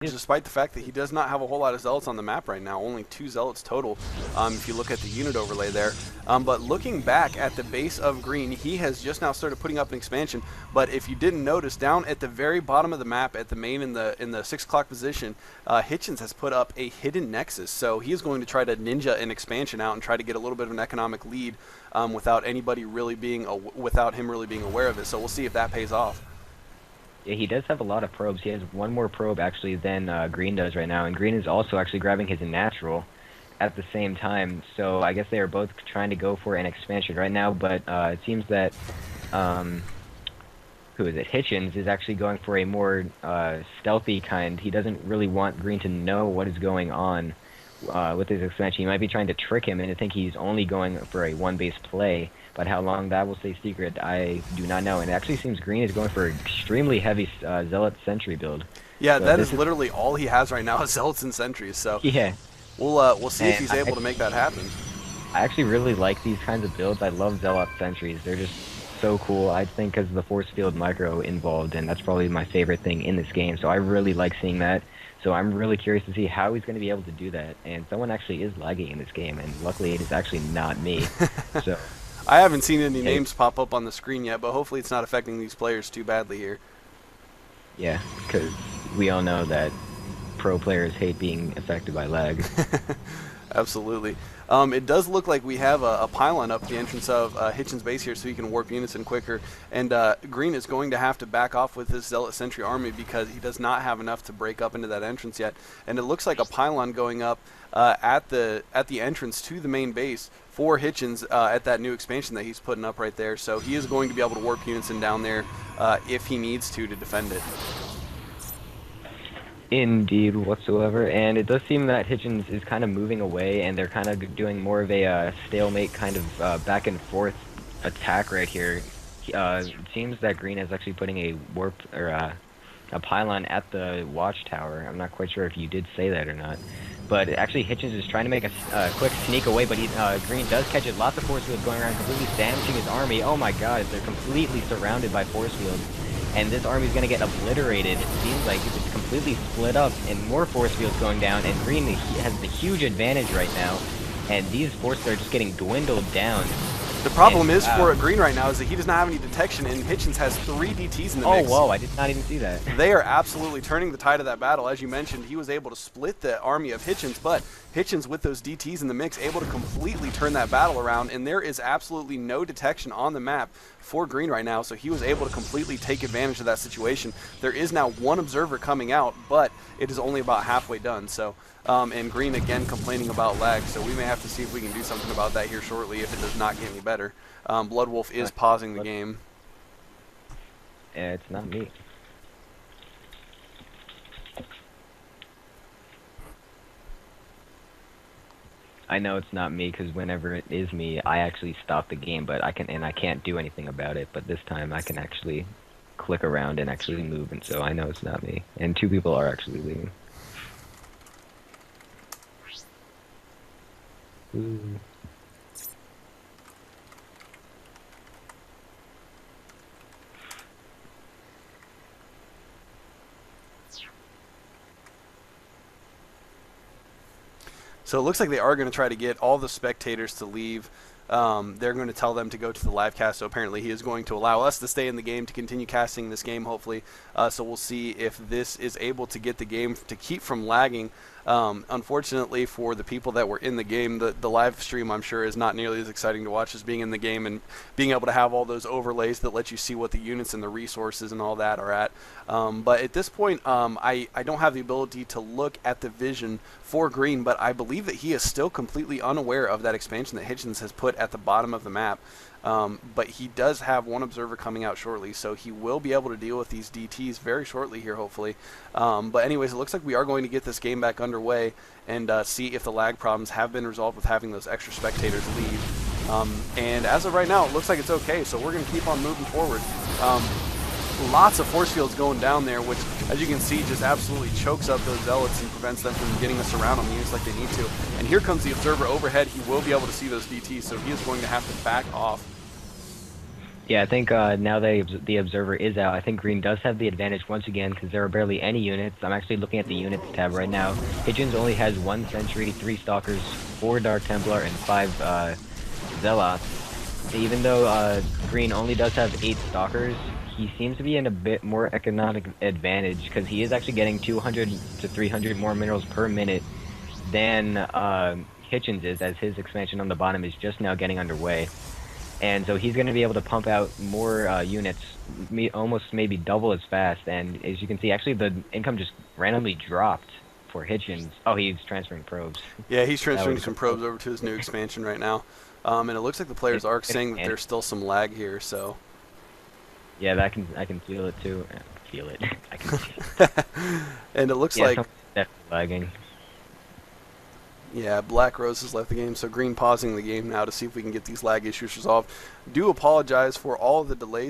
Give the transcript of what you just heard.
despite the fact that he does not have a whole lot of zealots on the map right now, only 2 zealots total if you look at the unit overlay there. But looking back at the base of green, he has just now started putting up an expansion. But if you didn't notice, down at the very bottom of the map, at the main in the 6 o'clock position, Hitchens has put up a hidden nexus. So he is going to try to ninja an expansion out and try to get a little bit of an economic lead without anybody really being without him really being aware of it. So we'll see if that pays off. Yeah, he does have a lot of probes. He has one more probe actually than Green does right now, and Green is also actually grabbing his natural at the same time. So I guess they are both trying to go for an expansion right now, but it seems that who is it? Hitchens is actually going for a more stealthy kind. He doesn't really want Green to know what is going on with his expansion. He might be trying to trick him into think he's only going for a one-base play. But how long that will stay secret, I do not know. And it actually seems Green is going for an extremely heavy Zealot Sentry build. Yeah, so that is literally all he has right now is Zealots and Sentries. So yeah, we'll see if he's able to make that happen. I actually really like these kinds of builds. I love Zealot Sentries. They're just so cool. I think because of the force field micro involved, and that's probably my favorite thing in this game. So I really like seeing that. So I'm really curious to see how he's going to be able to do that. And someone actually is lagging in this game, and luckily it is actually not me. So. I haven't seen any names pop up on the screen yet, but hopefully it's not affecting these players too badly here. Yeah, because we all know that pro players hate being affected by lag. Absolutely. It does look like we have a pylon up the entrance of Hitchens' base here so he can warp units in quicker. And Green is going to have to back off with this Zealot Sentry army because he does not have enough to break up into that entrance yet. And it looks like a pylon going up at the entrance to the main base for Hitchens at that new expansion that he's putting up right there. So he is going to be able to warp units in down there if he needs to defend it. Indeed, whatsoever. And it does seem that Hitchens is kind of moving away, and they're kind of doing more of a stalemate kind of back and forth attack right here. It seems that Green is actually putting a warp or a pylon at the watchtower. I'm not quite sure if you did say that or not. But actually, Hitchens is trying to make a quick sneak away, but Green does catch it. Lots of force fields going around, completely damaging his army. Oh my god, they're completely surrounded by force fields. And this army is going to get obliterated. It seems like it's completely split up, and more force fields going down, and Green has the huge advantage right now. And these forces are just getting dwindled down. The problem is for Green right now is that he does not have any detection, and Hitchens has 3 DTs in the mix. Oh, whoa, I did not even see that. They are absolutely turning the tide of that battle. As you mentioned, he was able to split the army of Hitchens, but Hitchens with those DTs in the mix able to completely turn that battle around, and there is absolutely no detection on the map for Green right now, so he was able to completely take advantage of that situation. There is now 1 observer coming out, but it is only about halfway done. So, and Green again complaining about lag, so we may have to see if we can do something about that here shortly if it does not get any better. Bloodwolf is pausing the game. It's not me. I know it's not me because whenever it is me, I actually stop the game, but I can't do anything about it. But this time, I can actually click around and actually move, and so I know it's not me. And 2 people are actually leaving. Ooh. So it looks like they are going to try to get all the spectators to leave. They're going to tell them to go to the live cast, so apparently he is going to allow us to stay in the game to continue casting this game, hopefully. So we'll see if this is able to get the game to keep from lagging. Unfortunately for the people that were in the game, the live stream, I'm sure, is not nearly as exciting to watch as being in the game and being able to have all those overlays that let you see what the units and the resources and all that are at. But at this point, I don't have the ability to look at the vision for Green, but I believe that he is still completely unaware of that expansion that Hitchens has put at the bottom of the map. But he does have 1 observer coming out shortly, so he will be able to deal with these DTs very shortly here, hopefully. But anyways, it looks like we are going to get this game back underway and see if the lag problems have been resolved with having those extra spectators leave. And as of right now, it looks like it's okay, so we're going to keep on moving forward. Lots of force fields going down there, which, as you can see, just absolutely chokes up those zealots and prevents them from getting us around on the units like they need to. And here comes the observer overhead. He will be able to see those DTs, so he is going to have to back off. Yeah, I think now that the observer is out, I think green does have the advantage once again because there are barely any units. I'm actually looking at the units tab right now. Hitchens only has 1 sentry, 3 stalkers, 4 Dark Templar, and 5 zealots. Even though green only does have 8 stalkers, he seems to be in a bit more economic advantage because he is actually getting 200 to 300 more minerals per minute than Hitchens is, as his expansion on the bottom is just now getting underway. And so he's going to be able to pump out more units, almost maybe double as fast. And as you can see, actually the income just randomly dropped for Hitchens. Oh, he's transferring probes. Yeah, he's That transferring was some probes over to his new expansion right now. And it looks like the players are saying that there's still some lag here, so. Yeah, I can feel it too. Feel it. I can feel it. And it looks Yeah, like, definitely lagging. yeah, Black Rose has left the game, so Green pausing the game now to see if we can get these lag issues resolved. Do apologize for all of the delays.